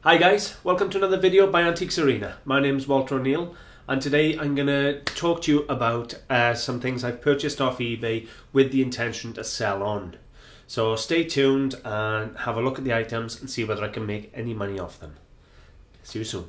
Hi guys, welcome to another video by AntiquesArena. My name is Walter O'Neill and today I'm going to talk to you about some things I've purchased off eBay with the intention to sell on. So stay tuned and have a look at the items and see whether I can make any money off them. See you soon.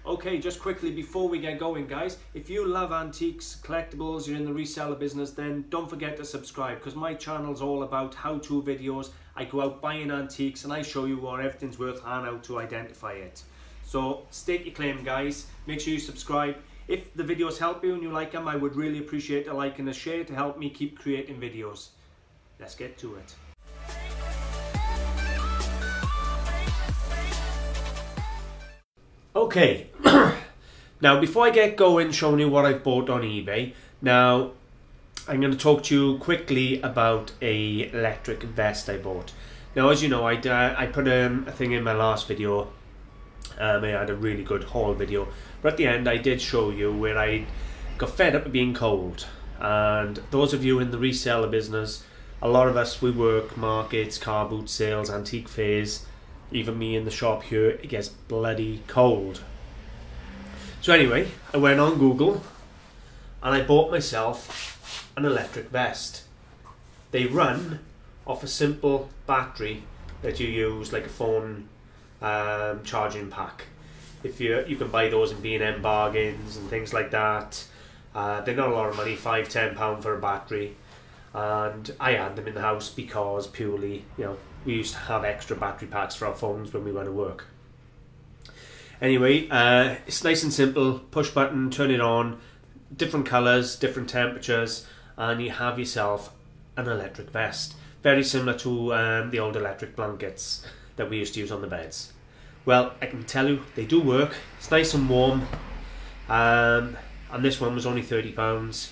Okay, just quickly before we get going guys, if you love antiques, collectibles, you're in the reseller business, then don't forget to subscribe because my channel's all about how-to videos. I go out buying antiques and I show you what everything's worth and how to identify it. So stake your claim guys, make sure you subscribe. If the videos help you and you like them, I would really appreciate a like and a share to help me keep creating videos. Let's get to it. Okay, now before I get going showing you what I've bought on eBay, now I'm going to talk to you quickly about a electric vest I bought. Now as you know, I put a thing in my last video, I had a really good haul video, but at the end I did show you where I got fed up of being cold. And those of you in the reseller business, a lot of us, we work markets, car boot sales, antique fairs. Even me in the shop here, it gets bloody cold. So anyway, I went on Google and I bought myself an electric vest. They run off a simple battery that you use like a phone charging pack. If you can buy those in B&M bargains and things like that. They're not a lot of money, £5–10 for a battery. And I had them in the house because purely, you know, we used to have extra battery packs for our phones when we went to work. Anyway, it's nice and simple, push button, turn it on, different colours, different temperatures, and you have yourself an electric vest. Very similar to the old electric blankets that we used to use on the beds. Well, I can tell you, they do work. It's nice and warm, and this one was only £30.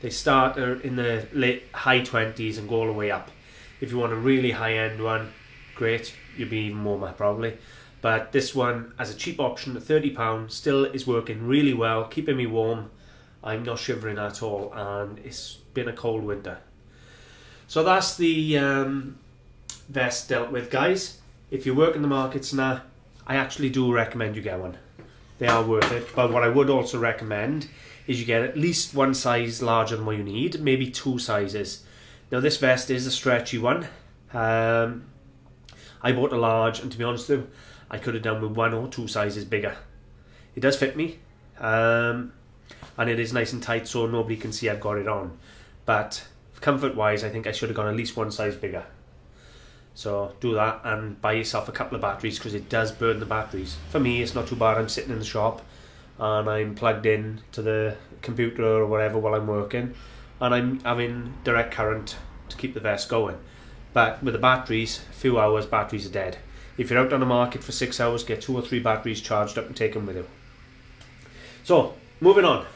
They start in the high 20s and go all the way up. If you want a really high-end one, great, you'll be even more probably. But this one, as a cheap option at £30, still is working really well, keeping me warm. I'm not shivering at all, and it's been a cold winter. So that's the vest dealt with, guys. If you work in the markets now, I actually do recommend you get one. They are worth it, but what I would also recommend is you get at least one size larger than what you need, maybe 2 sizes. Now this vest is a stretchy one. I bought a large, and to be honest with you, I could have done with 1 or 2 sizes bigger. It does fit me, and it is nice and tight so nobody can see I've got it on. But comfort wise, I think I should have gone at least 1 size bigger. So do that and buy yourself a couple of batteries because it does burn the batteries. For me, it's not too bad. I'm sitting in the shop and I'm plugged in to the computer or whatever while I'm working, and I'm having direct current to keep the vest going. But with the batteries, a few hours, batteries are dead. If you're out on the market for 6 hours, get 2 or 3 batteries charged up and take them with you. So, moving on.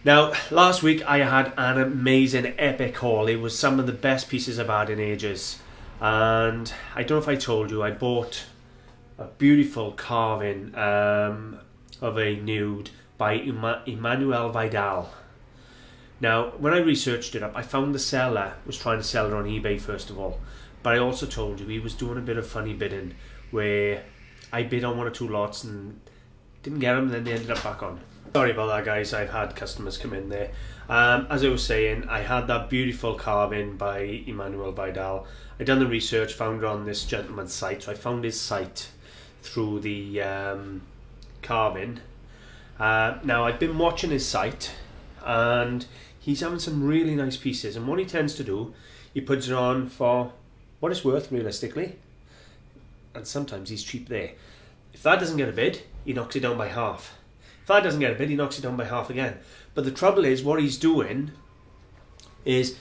Now, last week I had an amazing epic haul. It was some of the best pieces I've had in ages. And I don't know if I told you, I bought a beautiful carving of a nude by Emmanuel Vidal. Now, when I researched it up, I found the seller was trying to sell it on eBay first of all. But I also told you he was doing a bit of funny bidding where I bid on 1 or 2 lots and didn't get them, and then they ended up back on. Sorry about that guys, I've had customers come in there. As I was saying, I had that beautiful carving by Emmanuel Vidal. I done the research, found it on this gentleman's site, so I found his site through the carving. Now I've been watching his site and he's having some really nice pieces, and what he tends to do, he puts it on for what it's worth realistically, and sometimes he's cheap there. If that doesn't get a bid, he knocks it down by half. If that doesn't get a bid, he knocks it down by half again. But the trouble is, what he's doing is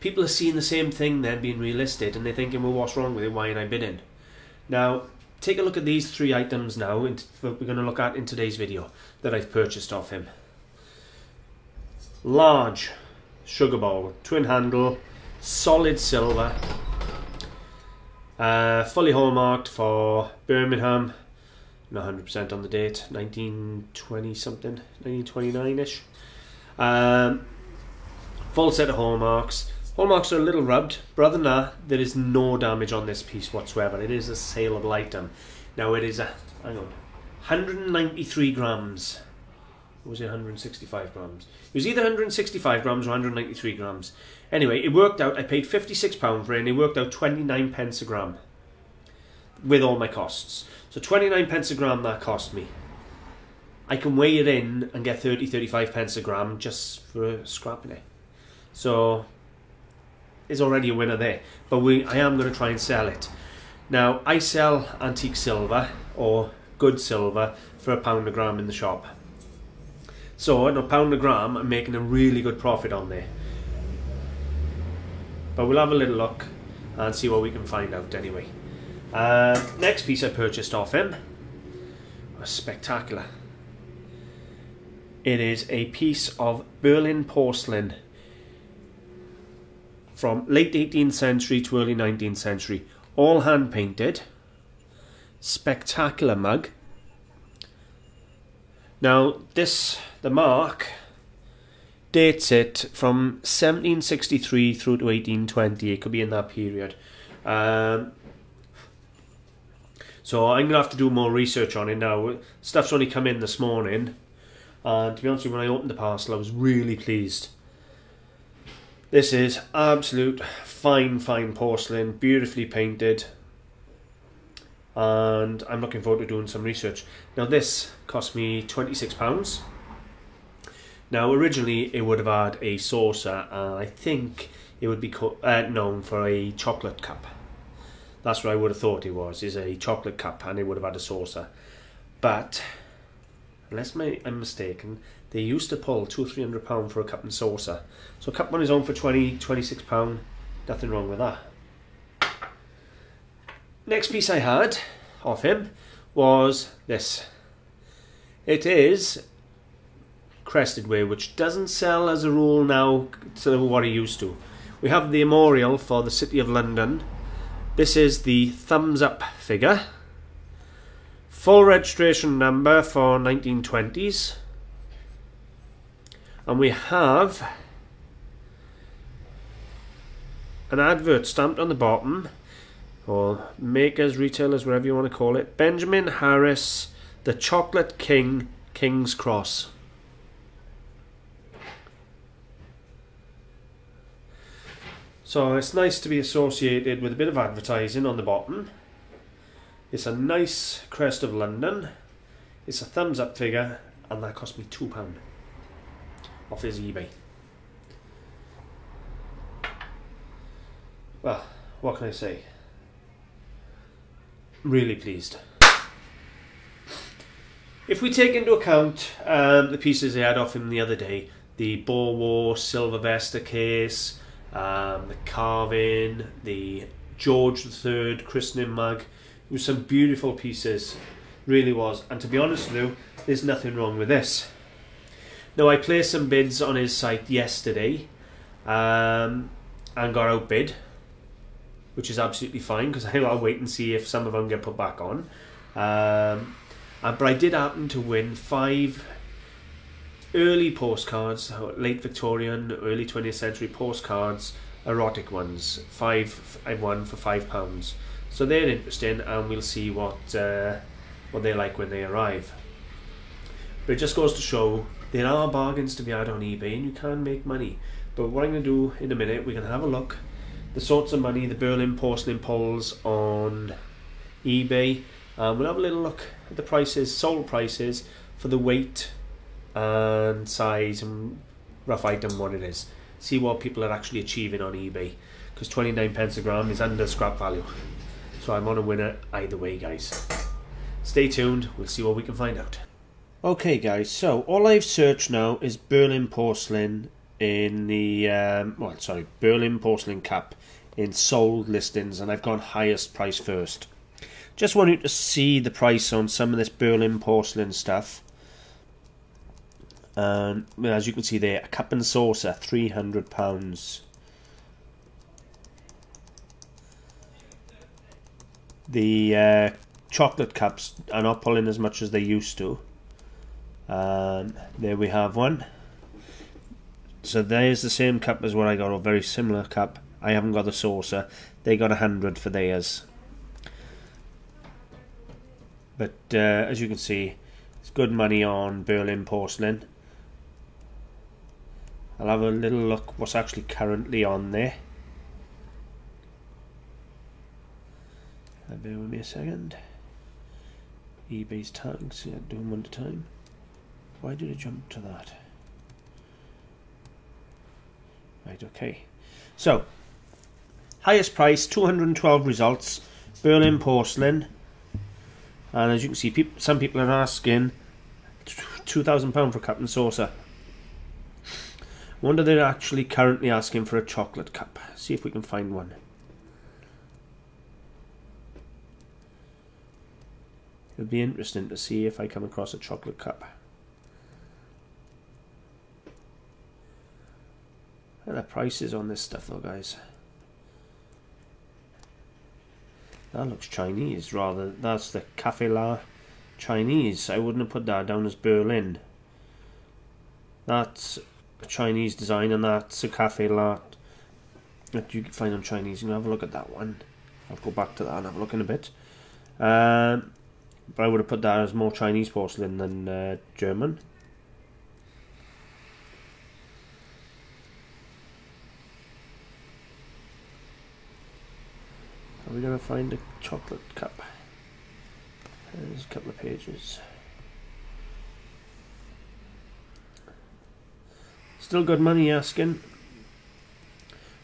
people are seeing the same thing then being relisted, and they're thinking, well, what's wrong with it, why ain't I bidding? Now take a look at these 3 items now we're going to look at in today's video that I've purchased off him. Large sugar bowl, twin handle, solid silver, fully hallmarked for Birmingham, not 100% on the date, 1920 something, 1929ish. Full set of hallmarks, Hallmarks are a little rubbed, but other than that, there is no damage on this piece whatsoever. It is a saleable item. Now it is 193 grams. Or was it 165 grams? It was either 165 grams or 193 grams. Anyway, it worked out. I paid £56 for it, and it worked out 29 pence a gram with all my costs. So 29 pence a gram that cost me. I can weigh it in and get 35 pence a gram just for scrapping it. So it's already a winner there. But I am going to try and sell it. Now, I sell antique silver or good silver for £1 a gram in the shop. So at £1 a gram, I'm making a really good profit on there. But we'll have a little look and see what we can find out anyway. Next piece I purchased off him was spectacular. It is a piece of Berlin porcelain from late 18th century to early 19th century. All hand painted. Spectacular mug. Now the mark dates it from 1763 through to 1820. It could be in that period. So I'm going to have to do more research on it now. Stuff's only come in this morning. And to be honest with you, when I opened the parcel, I was really pleased. This is absolute fine porcelain, beautifully painted. And I'm looking forward to doing some research. Now this cost me £26. Now originally it would have had a saucer, and I think it would be known for a chocolate cup. That's what I would have thought it was, is a chocolate cup, and it would have had a saucer. But unless I'm mistaken, they used to pull £200 or £300 for a cup and saucer. So a cup on his own for £26, nothing wrong with that. Next piece I had of him was this. It is crested ware, which doesn't sell as a rule now to what it used to. We have the memorial for the City of London. This is the thumbs up figure. Full registration number for 1920s. And we have an advert stamped on the bottom, or makers, retailers, whatever you want to call it. Benjamin Harris, the Chocolate King, King's Cross. So it's nice to be associated with a bit of advertising on the bottom. It's a nice crest of London. It's a thumbs up figure, and that cost me £2 off his eBay. Well, what can I say? Really pleased. If we take into account the pieces I had off him the other day, the Boer War silver Vesta case, the carving, the George III christening mug, it was some beautiful pieces, really was. And to be honest with you, there's nothing wrong with this. Now I placed some bids on his site yesterday and got outbid, which is absolutely fine because I'll wait and see if some of them get put back on. But I did happen to win 5 early postcards, late Victorian, early 20th century postcards, erotic ones. 5 I won for £5. So they're interesting, and we'll see what they're like when they arrive. But it just goes to show there are bargains to be had on eBay, and you can make money. But what I'm going to do in a minute, we're going to have a look the sorts of money the Berlin porcelain pulls on eBay. We'll have a little look at the prices, sold prices for the weight and size and rough item, what it is. See what people are actually achieving on eBay, because 29 pence a gram is under scrap value. So I'm on a winner either way, guys. Stay tuned, we'll see what we can find out. Okay guys, so all I've searched now is Berlin porcelain in the Berlin porcelain cup in sold listings, and I've gone highest price first. Just wanted to see the price on some of this Berlin porcelain stuff. And as you can see there, a cup and saucer, £300. The chocolate cups are not pulling as much as they used to. There we have one. So there's the same cup as what I got, or very similar cup. I haven't got the saucer. They got 100 for theirs. But as you can see, it's good money on Berlin porcelain. I'll have a little look what's actually currently on there. Bear with me a second. eBay's tags, yeah, do them one at a time. Why did it jump to that? Right, okay. So, highest price, 212 results, Berlin porcelain. And as you can see, some people are asking £2,000 for a cup and saucer. I wonder they're actually currently asking for a chocolate cup. See if we can find one. It'll be interesting to see if I come across a chocolate cup. Look at the prices on this stuff though, guys. That looks Chinese rather. That's the Cafe La Chinese. I wouldn't have put that down as Berlin. That's a Chinese design, and that's a Cafe La that you can find on Chinese. You can have a look at that one. I'll go back to that and have a look in a bit. But I would have put that as more Chinese porcelain than German. Are we going to find a chocolate cup? There's a couple of pages. Still good money asking.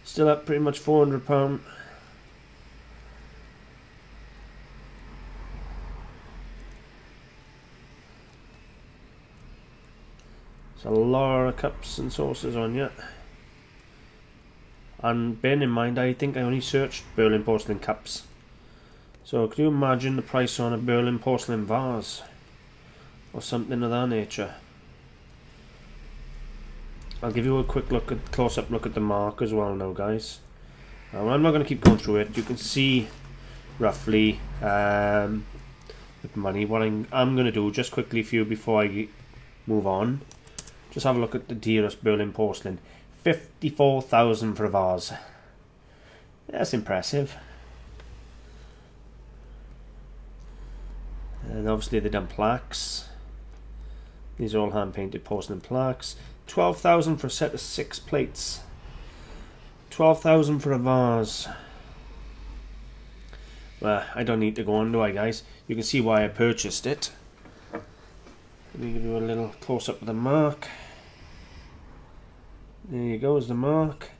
Still up pretty much £400. There's a lot of cups and saucers on yet. And bearing in mind, I think I only searched Berlin porcelain cups. So can you imagine the price on a Berlin porcelain vase? Or something of that nature. I'll give you a quick look at close-up look at the mark as well now, guys. I'm not going to keep going through it. You can see roughly the money. What I'm going to do just quickly for you before I move on. Just have a look at the dearest Berlin porcelain. 54,000 for a vase. That's impressive. And obviously they've done plaques. These are all hand painted porcelain plaques. 12,000 for a set of 6 plates. 12,000 for a vase. Well, I don't need to go on, do I, guys? You can see why I purchased it. Let me give you a little close up of the mark. There you go, is the mark,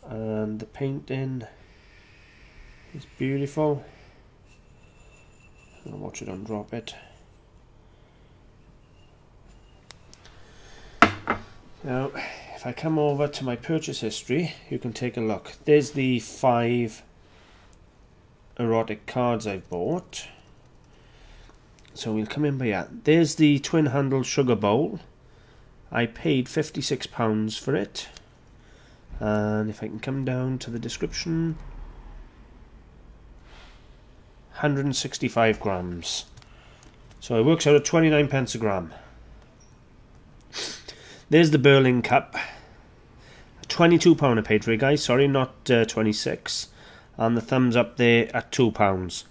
and the painting is beautiful. I'll watch it undrop it. Now, if I come over to my purchase history, you can take a look. There's the 5 erotic cards I've bought. So we'll come in by that. There's the twin handle sugar bowl. I paid £56 for it, and if I can come down to the description, 165 grams. So it works out at 29 pence a gram. There's the Berlin cup. £22 I paid for it, guys. Sorry, not 26. And the thumbs up there at £2.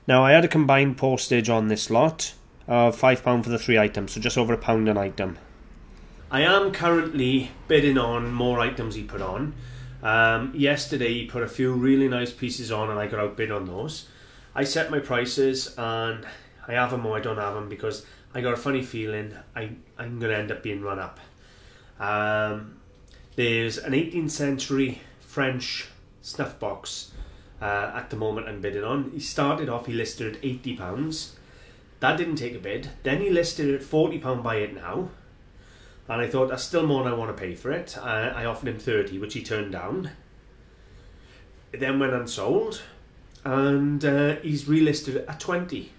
Now I had a combined postage on this lot of £5 for the 3 items, so just over £1 an item. I am currently bidding on more items he put on. Yesterday he put a few really nice pieces on and I got outbid on those. I set my prices and I have them or I don't have them because I got a funny feeling I'm going to end up being run up. There's an 18th century French snuff box at the moment I'm bidding on. He started off, he listed at £80. That didn't take a bid. Then he listed at £40 buy it now. And I thought, that's still more than I want to pay for it. I offered him 30, which he turned down. It then went unsold. And he's relisted at 20.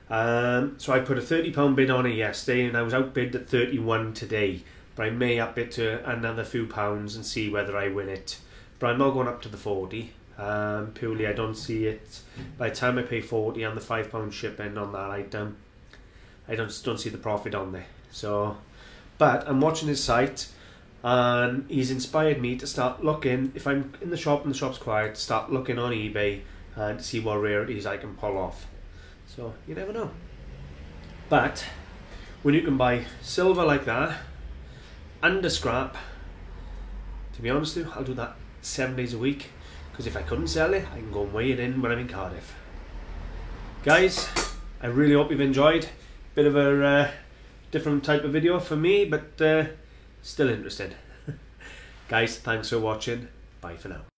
So I put a £30 bid on it yesterday, and I was outbid at 31 today. But I may up it to another few pounds and see whether I win it. But I'm not going up to the 40. Purely I don't see it. By the time I pay 40 and the £5 shipping on that item, I just don't see the profit on there. So... But I'm watching his site, and he's inspired me to start looking, if I'm in the shop and the shop's quiet, start looking on eBay and to see what rarities I can pull off. So you never know. But when you can buy silver like that and a scrap, to be honest with you, I'll do that 7 days a week, because if I couldn't sell it, I can go and weigh it in when I'm in Cardiff. Guys, I really hope you've enjoyed. Bit of a different type of video for me, but still interested. Guys, thanks for watching. Bye for now.